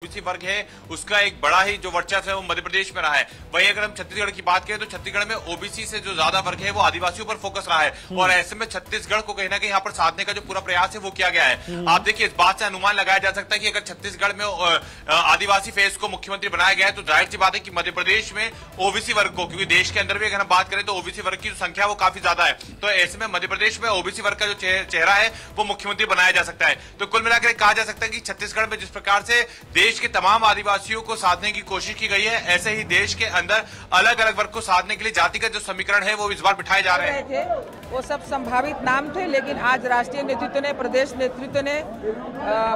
OBC वर्ग है उसका एक बड़ा ही जो वर्चस्व है वो मध्य प्रदेश में रहा है। वहीं अगर हम छत्तीसगढ़ की बात करें तो छत्तीसगढ़ में ओबीसी से जो ज्यादा वर्ग है वो आदिवासियों पर फोकस रहा है और ऐसे में छत्तीसगढ़ को कहीं ना कहीं यहाँ पर साधने का जो पूरा प्रयास है वो किया गया है। आप देखिए इस बात से अनुमान लगाया जा सकता है कि अगर छत्तीसगढ़ में आदिवासी फेस को मुख्यमंत्री बनाया गया है तो जाहिर सी बात है कि मध्य प्रदेश में ओबीसी वर्ग को, क्योंकि देश के अंदर भी अगर हम बात करें तो ओबीसी वर्ग की जो संख्या वो काफी ज्यादा है, तो ऐसे में मध्य प्रदेश में ओबीसी वर्ग का जो चेहरा है वो मुख्यमंत्री बनाया जा सकता है। तो कुल मिलाकर कहा जा सकता है कि छत्तीसगढ़ में जिस प्रकार से देश के तमाम आदिवासियों को साधने की कोशिश की गई है, ऐसे ही देश के अंदर अलग अलग वर्ग को साधने के लिए जातिगत जो समीकरण है वो इस बार बिठाए जा रहे थे। वो सब संभावित नाम थे, लेकिन आज राष्ट्रीय नेतृत्व ने, प्रदेश नेतृत्व ने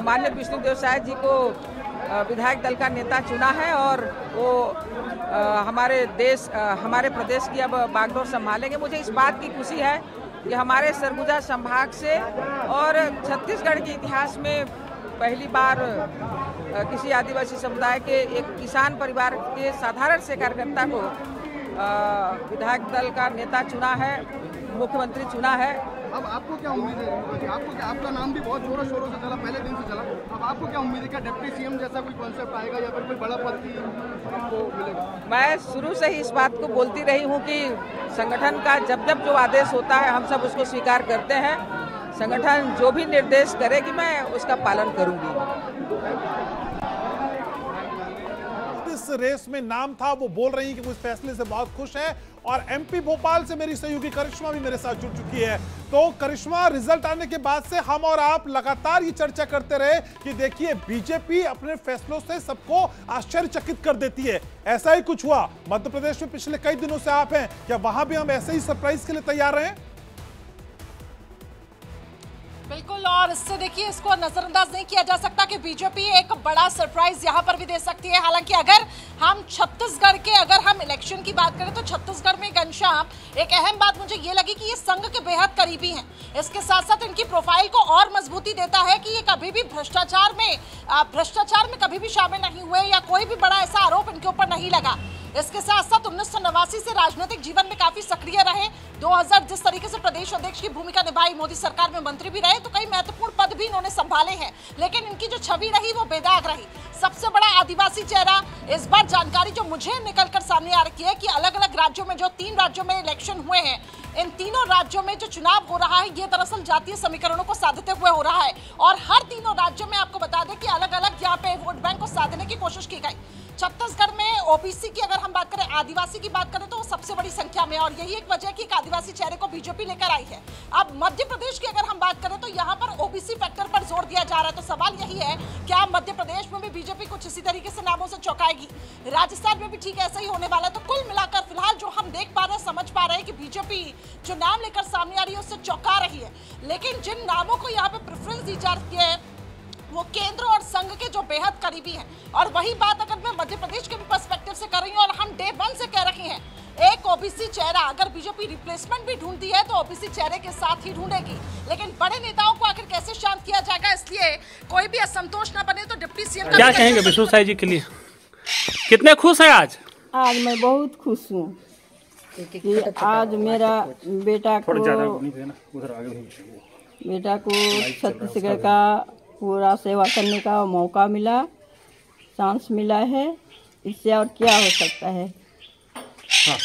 माननीय विष्णुदेव साय जी को विधायक दल का नेता चुना है और वो हमारे प्रदेश की अब बागडोर संभालेंगे। मुझे इस बात की खुशी है कि हमारे सरगुजा संभाग से और छत्तीसगढ़ के इतिहास में पहली बार किसी आदिवासी समुदाय के एक किसान परिवार के साधारण से कार्यकर्ता को विधायक दल का नेता चुना है, मुख्यमंत्री चुना है। अब आपको क्या उम्मीद है? आपका नाम भी बहुत जोरों शोरों से चला, पहले दिन से चला। अब आपको क्या उम्मीद है? क्या डिप्टी सीएम जैसा कोई कॉन्सेप्ट आएगा या फिर कोई बड़ा पद की आपको मिलेगा? मैं शुरू से ही इस बात को बोलती रही हूँ कि संगठन का जब जब जो आदेश होता है हम सब उसको स्वीकार करते हैं। संगठन जो भी निर्देश करेगी मैं उसका पालन करूंगी। इस रेस में नाम था, वो बोल रही है कि वो इस फैसले से बहुत खुश है और एमपी भोपाल से मेरी सहयोगी करिश्मा भी मेरे साथ जुड़ चुकी है। तो करिश्मा, रिजल्ट आने के बाद से हम और आप लगातार ये चर्चा करते रहे कि देखिए बीजेपी अपने फैसलों से सबको आश्चर्यचकित कर देती है। ऐसा ही कुछ हुआ मध्य प्रदेश में पिछले कई दिनों से आप हैं, क्या वहां भी हम ऐसे ही सरप्राइज के लिए तैयार हैं? बिल्कुल, और इससे देखिए इसको नजरअंदाज नहीं किया जा सकता कि बीजेपी एक बड़ा सरप्राइज यहां पर भी दे सकती है। हालांकि अगर हम छत्तीसगढ़ के इलेक्शन की बात करें तो छत्तीसगढ़ में घनश्याम एक अहम बात मुझे ये लगी कि ये संघ के बेहद करीबी हैं। इसके साथ साथ इनकी प्रोफाइल को और मजबूती देता है कि ये कभी भी भ्रष्टाचार में कभी भी शामिल नहीं हुए या कोई भी बड़ा ऐसा आरोप इनके ऊपर नहीं लगा। इसके साथ साथ 1989 से राजनीतिक जीवन में काफी सक्रिय रहे। 2000 जिस तरीके से प्रदेश अध्यक्ष की भूमिका निभाई, मोदी सरकार में मंत्री भी रहे, तो कई महत्वपूर्ण पद भी इन्होंने संभाले हैं, लेकिन इनकी जो छवि रही वो बेदाग रही। सबसे बड़ा आदिवासी चेहरा। इस बार जानकारी जो मुझे निकलकर सामने आ रही है कि अलग अलग राज्यों में, जो 3 राज्यों में इलेक्शन हुए हैं, इन तीनों राज्यों में जो चुनाव हो रहा है ये दरअसल जातीय समीकरणों को साधते हुए हो रहा है और हर तीनों राज्यों में आपको बता दें कि अलग अलग यहाँ पे वोट बैंक को साधने की कोशिश की गई। छत्तीसगढ़ में ओबीसी की अगर हम बात करें, आदिवासी की बात करें तो वो सबसे बड़ी संख्या में, और यही एक वजह है कि एक आदिवासी चेहरे को बीजेपी लेकर आई है। अब मध्य प्रदेश की अगर हम बात करें तो यहाँ पर ओबीसी फैक्टर पर जोर दिया जा रहा है। तो सवाल यही है, क्या मध्य प्रदेश में भी बीजेपी कुछ इसी तरीके से नामों से चौंकाएगी? राजस्थान में भी ठीक ऐसा ही होने वाला है। तो कुल मिलाकर फिलहाल जो हम देख पा रहे हैं, समझ पा रहे हैं कि बीजेपी जो नाम लेकर सामने आ रही है उससे चौंका रही है, लेकिन जिन नामों को यहाँ पे प्रेफरेंस दी जा रही है वो केंद्र और संघ के जो बेहद करीबी हैं। और वही बात अगर मैं मध्य प्रदेश के भी पर्सपेक्टिव से कर रही हूँ और हम डे 1 से कह रही हैं, एक ओबीसी चेहरा अगर बीजेपी रिप्लेसमेंट भी ढूंढती है तो ओबीसी चेहरे के साथ ही ढूंढेगी। लेकिन बड़े नेताओं को आखिर कैसे शांत किया जाएगा, इसलिए कोई भी असंतोष न बने। तो डिप्टी सीएम क्या कहेंगे विष्णु साय जी के लिए? कितने खुश हैं आज? आज मैं बहुत खुश हूँ कि आज मेरा बेटा को छत्तीसगढ़ का पूरा सेवा करने का मौका मिला, चांस मिला है। इससे और क्या हो सकता है? हाँ,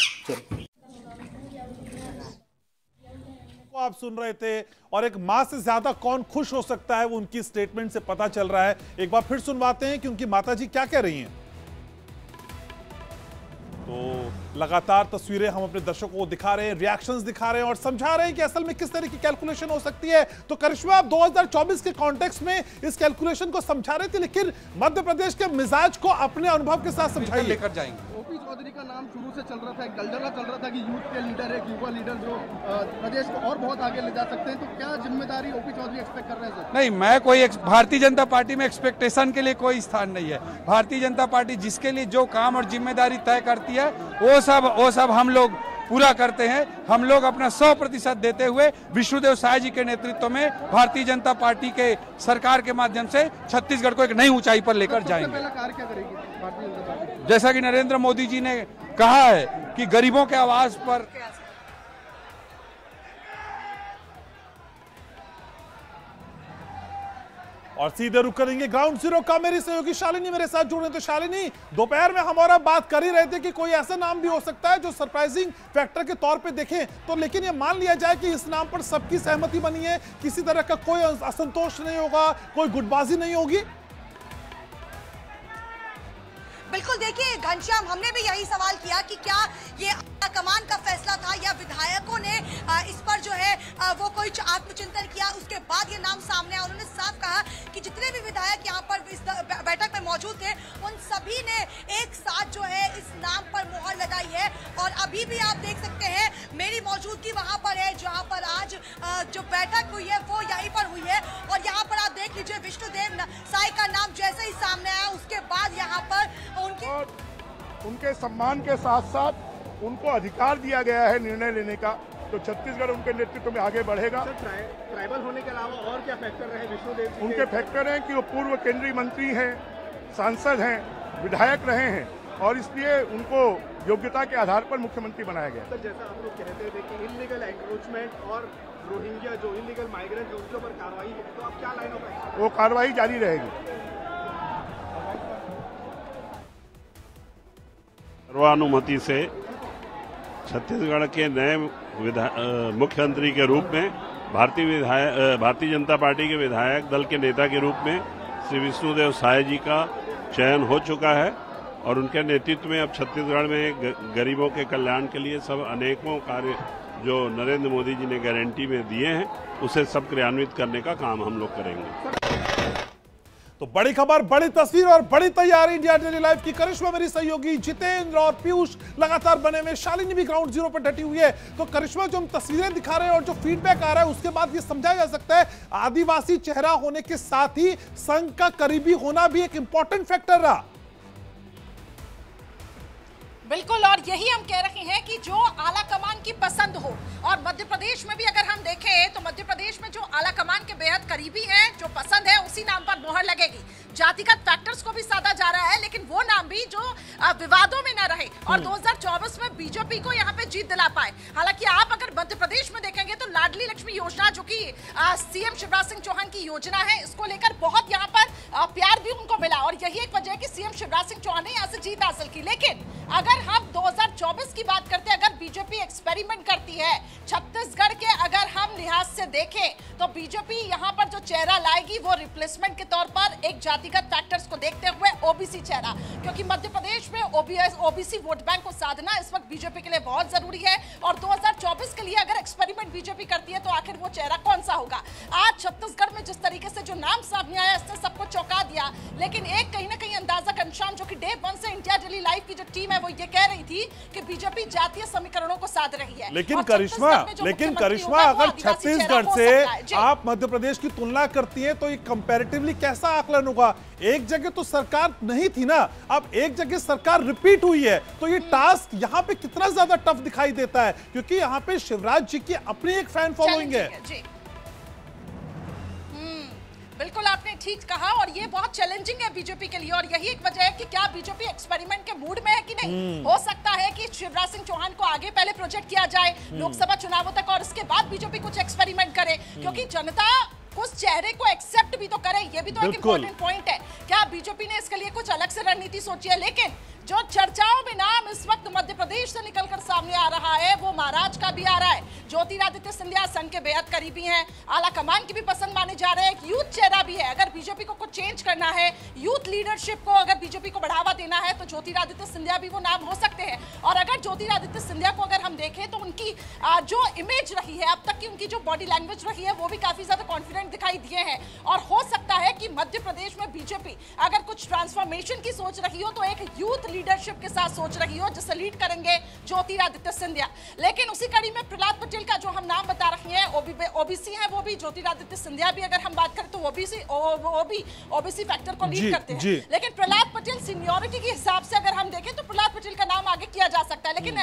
आप सुन रहे थे और एक माँ से ज्यादा कौन खुश हो सकता है वो उनकी स्टेटमेंट से पता चल रहा है। एक बार फिर सुनवाते हैं कि उनकी माताजी क्या कह रही हैं। तो लगातार तस्वीरें हम अपने दर्शकों को दिखा रहे हैं, रिएक्शंस दिखा रहे हैं और समझा रहे हैं कि असल में किस तरह की कैलकुलेशन हो सकती है। तो करिश्मा, आप 2024 के कॉन्टेक्स्ट में इस कैलकुलेशन को समझा रहे थे, लेकिन मध्य प्रदेश के मिजाज को अपने अनुभव के साथ समझाइए। लेकर जाएंगे। ओपी चौधरी का नाम शुरू से चल रहा था, एक दलदला चल रहा था कि यूथ के लीडर है, युवा लीडर जो प्रदेश को और बहुत आगे ले जा सकते हैं। तो क्या जिम्मेदारी ओपी चौधरी एक्सपेक्ट कर रहे हैं सर? नहीं, मैं कोई भारतीय जनता पार्टी में एक्सपेक्टेशन के लिए कोई स्थान नहीं है। भारतीय जनता पार्टी जिसके लिए जो काम और जिम्मेदारी तय करती है वो सब हम लोग पूरा करते हैं। हम लोग अपना 100% देते हुए विष्णुदेव साय जी के नेतृत्व में भारतीय जनता पार्टी के सरकार के माध्यम से छत्तीसगढ़ को एक नई ऊंचाई पर लेकर जाएंगे। पहला कार्य क्या करेगी भारतीय जनता पार्टी? जैसा कि नरेंद्र मोदी जी ने कहा है कि गरीबों के आवाज पर और सीधे रुक करेंगे ग्राउंड जीरो का। मेरी सहयोगी शालिनी मेरे साथ जुड़ रहे। तो शालिनी, दोपहर में हम और आप बात कर ही रहे थे कि कोई ऐसा नाम भी हो सकता है जो सरप्राइजिंग फैक्टर के तौर पे देखें तो, लेकिन ये मान लिया जाए कि इस नाम पर सबकी सहमति बनी है, किसी तरह का कोई असंतोष नहीं होगा, कोई गुटबाजी नहीं होगी। बिल्कुल, देखिए घनश्याम, हमने भी यही सवाल किया कि क्या ये कमान का फैसला था या विधायकों ने इस पर जो है वो कोई आत्मचिंतन किया, उसके बाद ये नाम सामने आया। उन्होंने साफ कहा कि जितने भी विधायक यहाँ पर इस बैठक में मौजूद थे उन सभी ने एक साथ जो है इस नाम पर मुहर लगाई है। और अभी भी आप देख सकते हैं मेरी मौजूदगी वहाँ पर है जहाँ पर आज जो बैठक हुई है वो यहीं पर हुई है। और यहाँ पर आप देख लीजिए विष्णुदेव साय का नाम जैसे ही सामने आया उसके बाद यहाँ पर उनके सम्मान के साथ साथ उनको अधिकार दिया गया है निर्णय लेने का, तो छत्तीसगढ़ उनके नेतृत्व में आगे बढ़ेगा। ट्राइबल होने के अलावा और क्या फैक्टर रहे विष्णुदेव जी? उनके फैक्टर हैं कि वो पूर्व केंद्रीय मंत्री हैं, सांसद हैं, विधायक रहे हैं और इसलिए उनको योग्यता के आधार पर मुख्यमंत्री बनाया गया। सर, जैसा आप लोग कहते थे कि इलीगल एंक्रोचमेंट और रोहिंग्या जो इलीगल माइग्रेंट है उसके ऊपर कार्रवाई है, तो अब क्या लाइन ऑफ एक्शन? वो कार्रवाई जारी रहेगी। सर्वानुमति से छत्तीसगढ़ के नए मुख्यमंत्री के रूप में भारतीय जनता पार्टी के विधायक दल के नेता के रूप में श्री विष्णुदेव साय जी का चयन हो चुका है और उनके नेतृत्व में अब छत्तीसगढ़ में गरीबों के कल्याण के लिए सब अनेकों कार्य जो नरेंद्र मोदी जी ने गारंटी में दिए हैं उसे सब क्रियान्वित करने का काम हम लोग करेंगे। तो बड़ी खबर, बड़ी तस्वीर और बड़ी तैयारी इंडिया डेली लाइव की। करिश्मा मेरी सहयोगी, जितेंद्र और पीयूष लगातार बने हुए, शालिनी भी ग्राउंड जीरो पर डटी हुई है। तो करिश्मा, जो हम तस्वीरें दिखा रहे हैं और जो फीडबैक आ रहा है उसके बाद ये समझा जा सकता है आदिवासी चेहरा होने के साथ ही संघ का करीबी होना भी एक इंपॉर्टेंट फैक्टर रहा। बिल्कुल, और यही हम कह रहे हैं कि जो आला कमान की पसंद हो। और मध्य प्रदेश में भी अगर हम देखें तो मध्य प्रदेश में जो आला कमान के बेहद करीबी हैं, जो पसंद है, उसी नाम पर मोहर लगेगी। जातिगत फैक्टर्स को भी साधा जा रहा है, लेकिन वो नाम भी जो विवादों में न रहे और 2024 में बीजेपी को यहाँ पे जीत दिला पाए। हालांकि आप अगर मध्य प्रदेश में देखेंगे तो लाडली लक्ष्मी योजना, जो कि सीएम शिवराज सिंह चौहान की योजना है, इसको लेकर बहुत यहाँ पर प्यार भी उनको मिला और यही एक वजह है कि सीएम शिवराज सिंह चौहान ने यहाँ से जीत हासिल की। लेकिन अगर हम 2024 की बात करते हैं, अगर बीजेपी एक्सपेरिमेंट करती है छत्तीसगढ़ के अगर हम लिहाज से देखें तो बीजेपी यहाँ पर जो चेहरा लाएगी वो रिप्लेसमेंट के तौर पर एक जातिगत फैक्टर्स को देखते हुए ओबीसी चेहरा, क्योंकि मध्य प्रदेश में ओबीसी वोट बैंक को साधना इस वक्त बीजेपी के लिए बहुत जरूरी है। और 2024 के लिए अगर एक्सपेरिमेंट बीजेपी करती है तो आखिर वो चेहरा कौन सा होगा। आज छत्तीसगढ़ में जिस तरीके से जो नाम सामने आया इसने सबको चौंका दिया, लेकिन एक कहीं ना कहीं अंदाजा घनश्याम, जो कि डे 1 से इंडिया डेली लाइव की जो टीम है वो ये कह रही थी कि बीजेपी जातीय समीकरणों को साध रही है। लेकिन करिश्मा, अगर छत्तीसगढ़ से आप मध्य प्रदेश की तुलना करती हैं तो ये कंपैरेटिवली कैसा आकलन होगा? एक जगह तो सरकार नहीं थी ना, अब एक जगह सरकार रिपीट हुई है, तो ये टास्क यहाँ पे कितना ज्यादा टफ दिखाई देता है, क्योंकि यहाँ पे शिवराज जी की अपनी एक फैन फॉलोइंग है। बिल्कुल, आपने ठीक कहा और ये बहुत चैलेंजिंग है बीजेपी के लिए और यही एक वजह है कि क्या बीजेपी एक्सपेरिमेंट के मूड में है कि नहीं। हो सकता है कि शिवराज सिंह चौहान को आगे पहले प्रोजेक्ट किया जाए लोकसभा चुनावों तक और उसके बाद बीजेपी कुछ एक्सपेरिमेंट करे, क्योंकि जनता उस चेहरे को एक्सेप्ट भी तो करे, ये भी तो एक इंपॉर्टेंट पॉइंट है। क्या बीजेपी ने इसके लिए कुछ अलग से रणनीति सोची है? लेकिन जो चर्चाओं में नाम इस वक्त मध्य प्रदेश से निकलकर सामने आ रहा है वो महाराष्ट्र का भी आ रहा है। ज्योतिरादित्य सिंधिया संघ के बेहद करीबी हैं, आला कमान की भी पसंद माने जा रहे हैं, यूथ चेहरा भी है। अगर बीजेपी को कुछ चेंज करना है, यूथ लीडरशिप को अगर बीजेपी को बढ़ावा देना है तो ज्योतिरादित्य सिंधिया भी वो नाम हो सकते हैं। और अगर ज्योतिरादित्य सिंधिया को अगर हम देखें तो उनकी जो इमेज रही है अब तक की, उनकी जो बॉडी लैंग्वेज रही है वो भी काफी ज्यादा कॉन्फिडेंट दिखाई दिए हैं। और हो सकता है कि मध्य प्रदेश में बीजेपी अगर कुछ ट्रांसफॉर्मेशन की सोच रही हो तो एक यूथ लीडरशिप के साथ सोच रही हो जिसे लीड करेंगे ज्योतिरादित्य सिंधिया। लेकिन उसी कड़ी में प्रहलाद पटेल का जो हम नाम बता रहे हैं ओबीसी है, वो भी ज्योतिरादित्य सिंधिया भी अगर हम बात करें तो ओबीसी फैक्टर को लीड करते हैं। लेकिन प्रहलाद पटेल सीनियरिटी के हिसाब से अगर हम देखें तो प्रहलाद पटेल का नाम आगे किया जा सकता है, लेकिन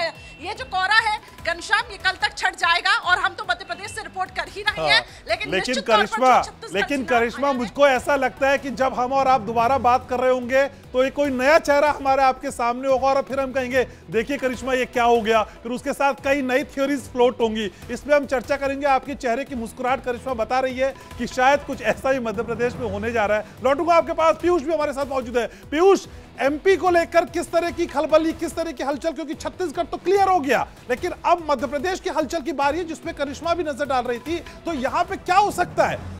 ये जो कोरा है घनश्याम, ये कल तक छट जाएगा और हम तो मध्य प्रदेश से रिपोर्ट कर ही रहे हैं। लेकिन करिश्मा मुझको ऐसा लगता है कि जब हम और आप दोबारा बात कर रहे होंगे तो ये कोई नया चेहरा हमारे आपके सामने होगा और फिर हम कहेंगे देखिए करिश्मा ये क्या हो गया, फिर उसके साथ कई नई थ्योरीज फ्लोट होंगी, इसमें हम चर्चा करेंगे। आपके चेहरे की मुस्कुराहट करिश्मा बता रही है कि शायद कुछ ऐसा ही मध्य प्रदेश में होने जा रहा है। लौटूंगा आपके पास, पीयूष भी हमारे साथ मौजूद है। पीयूष, एमपी को लेकर किस तरह की खलबली, किस तरह की हलचल, क्योंकि छत्तीसगढ़ तो क्लियर हो गया लेकिन अब मध्य प्रदेश की हलचल की बारी है जिसमें करिश्मा भी नजर डाल रही थी, तो यहां पे क्या हो सकता है?